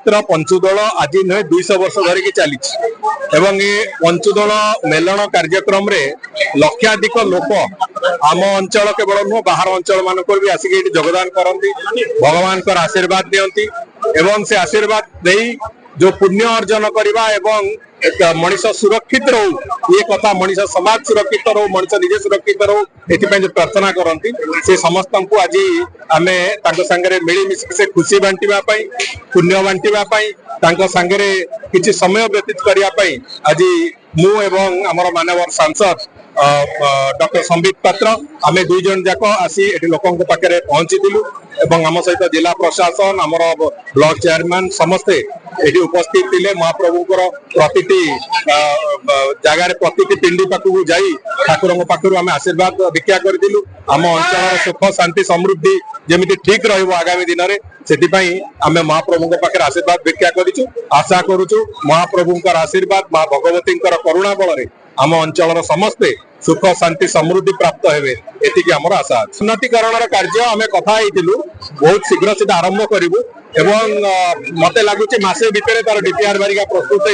मात्र पंचुदल आज नुहे 200 वर्ष धरिकी चली एवं ये पंचुदल मेलन कार्यक्रम रे लक्षाधिक लोक आम अंचल केवल नुह बाहर अंचल मानक भी आसिक योगदान करती भगवान का आशीर्वाद दियंती एवं से आशीर्वाद दे जो पुण्य अर्जन करवा एवं मनीष सुरक्षित रो ये कथा मनीष समाज सुरक्षित रो मनीष निजे सुरक्षित रो एथिपाई जो प्रार्थना करती से समस्त को आज आम सांगे मिलमिशि से खुशी बांटा पुण्य बांटा सांगे किसी समय व्यतीत करने आज मु एवं आमर मानवर सांसद डॉक्टर संबित पात्र आम दुई जन जाक आसी लोकों पाखे पहुंची आम सहित जिला प्रशासन आमर ब्लॉक चेयरमैन समस्ते ये उपस्थित थे महाप्रभुंर प्रति जगार प्रति पिंडी पाखक जाई ठाकुर पाखु आम आशीर्वाद भिक्षा करूँ आम अंचल सुख शांति समृद्धि जमी ठीक रगामी दिन में से आम महाप्रभु पाखे आशीर्वाद भिक्षा करूँ आशा करुचु महाप्रभुंर आशीर्वाद माँ भगवती करुणा बल आम अंचल समस्ते सुख शांति समृद्धि प्राप्त हेबे एतिकी हमर आशा अछि। उन्नतीकरण कार्य आम कथा बहुत शीघ्र से आरंभ करूँ एवं मत लगुच मसे भितर तार डीपीआर बारिका प्रस्तुत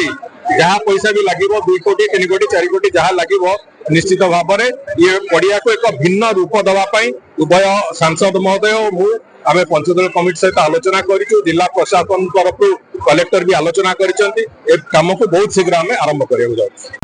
जहाँ पैसा भी लगे 2 कोटी 3 कोटी 4 कोटी जहाँ लगे निश्चित भाव में ये पड़िया को एक भिन्न रूप दवाई उभय सांसद महोदय और मु आम पंचदल कमिटी सहित आलोचना करूँ जिला प्रशासन तरफ कलेक्टर भी आलोचना कर काम को बहुत शीघ्र आम आरंभ करने जाऊँ।